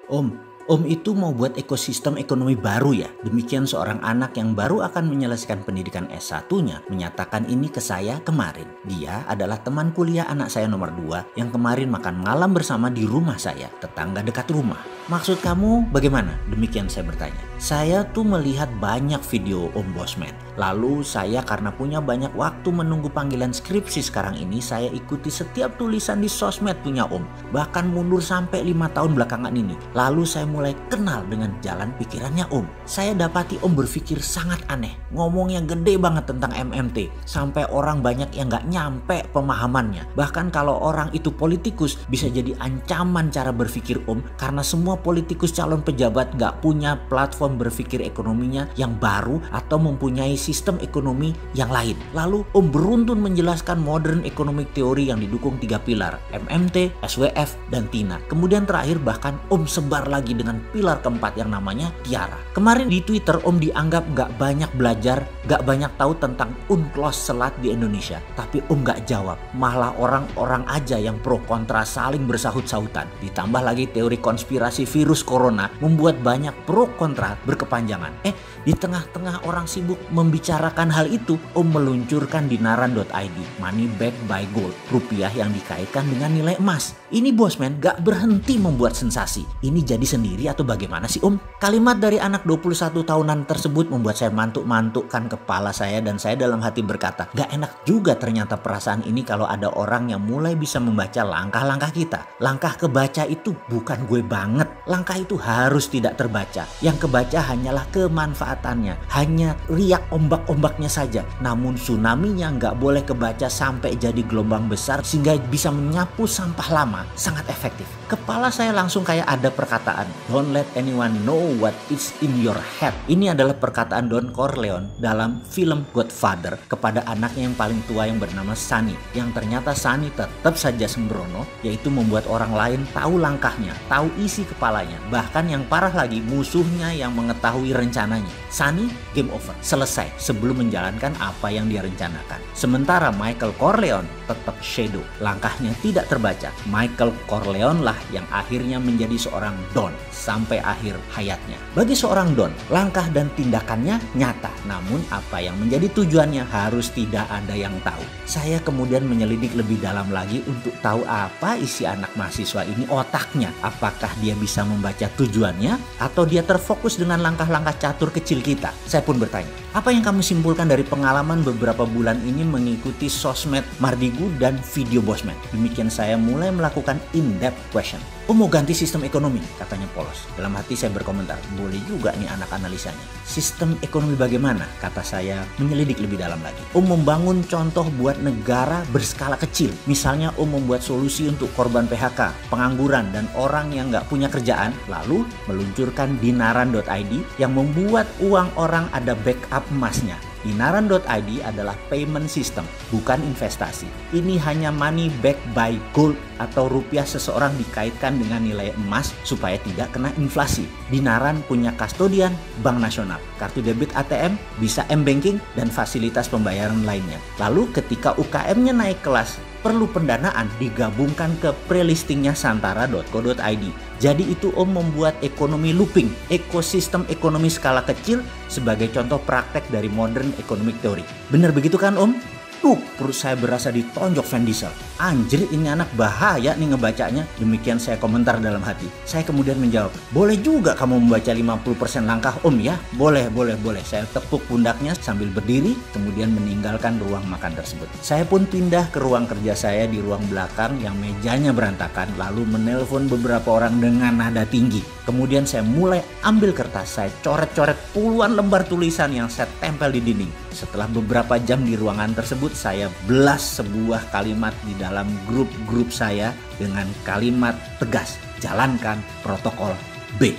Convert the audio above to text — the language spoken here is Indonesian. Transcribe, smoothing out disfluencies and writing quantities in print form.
Om itu mau buat ekosistem ekonomi baru ya. Demikian seorang anak yang baru akan menyelesaikan pendidikan S1-nya menyatakan ini ke saya kemarin. Dia adalah teman kuliah anak saya nomor 2 yang kemarin makan malam bersama di rumah saya, tetangga dekat rumah. Maksud kamu bagaimana? Demikian saya bertanya. Saya tuh melihat banyak video Om Bosman. Lalu saya karena punya banyak waktu menunggu panggilan skripsi sekarang ini, saya ikuti setiap tulisan di sosmed punya Om. Bahkan mundur sampai 5 tahun belakangan ini. Lalu saya mulai kenal dengan jalan pikirannya Om. Saya dapati Om berpikir sangat aneh. Ngomongnya gede banget tentang MMT. Sampai orang banyak yang gak nyampe pemahamannya. Bahkan kalau orang itu politikus bisa jadi ancaman cara berpikir Om. Karena semua politikus calon pejabat gak punya platform berpikir ekonominya yang baru atau mempunyai sistem ekonomi yang lain. Lalu Om beruntun menjelaskan modern economic theory yang didukung 3 pilar, MMT, SWF, dan TINA. Kemudian terakhir bahkan Om sebar lagi dengan pilar keempat yang namanya Tiara. Kemarin di Twitter Om dianggap gak banyak belajar, gak banyak tahu tentang UNCLOS selat di Indonesia. Tapi Om gak jawab, malah orang-orang aja yang pro kontra saling bersahut-sahutan. Ditambah lagi teori konspirasi virus corona membuat banyak pro kontra berkepanjangan. Di tengah-tengah orang sibuk membicarakan hal itu, Om meluncurkan Dinaran.id, money backed by gold, rupiah yang dikaitkan dengan nilai emas. Ini Bosman gak berhenti membuat sensasi. Ini jadi sendiri atau bagaimana sih Om? Kalimat dari anak 21 tahunan tersebut membuat saya mantuk-mantukkan kepala saya dan saya dalam hati berkata, gak enak juga ternyata perasaan ini kalau ada orang yang mulai bisa membaca langkah-langkah kita. Langkah kebaca itu bukan gue banget. Langkah itu harus tidak terbaca. Yang kebaca hanyalah kemanfaatannya. Hanya riak ombak-ombaknya saja. Namun tsunami-nya nggak boleh kebaca sampai jadi gelombang besar sehingga bisa menyapu sampah lama. Sangat efektif. Kepala saya langsung kayak ada perkataan, don't let anyone know what is in your head. Ini adalah perkataan Don Corleone dalam film Godfather kepada anaknya yang paling tua yang bernama Sonny. Yang ternyata Sonny tetap saja sembrono, yaitu membuat orang lain tahu langkahnya, tahu isi kepalanya. Bahkan yang parah lagi, musuhnya yang mengetahui rencananya. Sonny game over, selesai sebelum menjalankan apa yang dia rencanakan. Sementara Michael Corleone tetap shadow, langkahnya tidak terbaca. Michael Corleone lah yang akhirnya menjadi seorang Don sampai akhir hayatnya. Bagi seorang Don, langkah dan tindakannya nyata, namun apa yang menjadi tujuannya harus tidak ada yang tahu. Saya kemudian menyelidik lebih dalam lagi untuk tahu apa isi anak mahasiswa ini otaknya. Apakah dia bisa membaca tujuannya atau dia terfokus dengan langkah-langkah catur kecil kita? Saya pun bertanya, apa yang kamu simpulkan dari pengalaman beberapa bulan ini mengikuti sosmed Mardigu dan video Bosman? Demikian saya mulai melakukan in-depth question. Mau ganti sistem ekonomi, katanya polos. Dalam hati saya berkomentar, boleh juga nih anak analisanya. Sistem ekonomi bagaimana? Kata saya menyelidik lebih dalam lagi. Membangun contoh buat negara berskala kecil. Misalnya membuat solusi untuk korban PHK, pengangguran, dan orang yang nggak punya kerjaan. Lalu meluncurkan Dinaran.id yang membuat uang orang ada backup emasnya. Dinaran.id adalah payment system, bukan investasi. Ini hanya money backed by gold atau rupiah seseorang dikaitkan dengan nilai emas supaya tidak kena inflasi. Dinaran punya kastodian Bank Nasional, kartu debit ATM, bisa M-Banking, dan fasilitas pembayaran lainnya. Lalu ketika UKM-nya naik kelas, perlu pendanaan digabungkan ke prelistingnya santara.co.id. Jadi itu membuat ekonomi looping, ekosistem ekonomi skala kecil sebagai contoh praktek dari modern economic theory. Benar begitu kan perut saya berasa ditonjok Van Diesel. Anjir, ini anak bahaya nih ngebacanya. Demikian saya komentar dalam hati. Saya kemudian menjawab, boleh juga kamu membaca 50% langkah ya? Boleh. Saya tepuk pundaknya sambil berdiri, kemudian meninggalkan ruang makan tersebut. Saya pun pindah ke ruang kerja saya di ruang belakang yang mejanya berantakan, lalu menelpon beberapa orang dengan nada tinggi. Kemudian saya mulai ambil kertas, saya coret-coret puluhan lembar tulisan yang saya tempel di dinding. Setelah beberapa jam di ruangan tersebut, saya belas sebuah kalimat di dalam grup-grup saya dengan kalimat tegas, jalankan protokol B.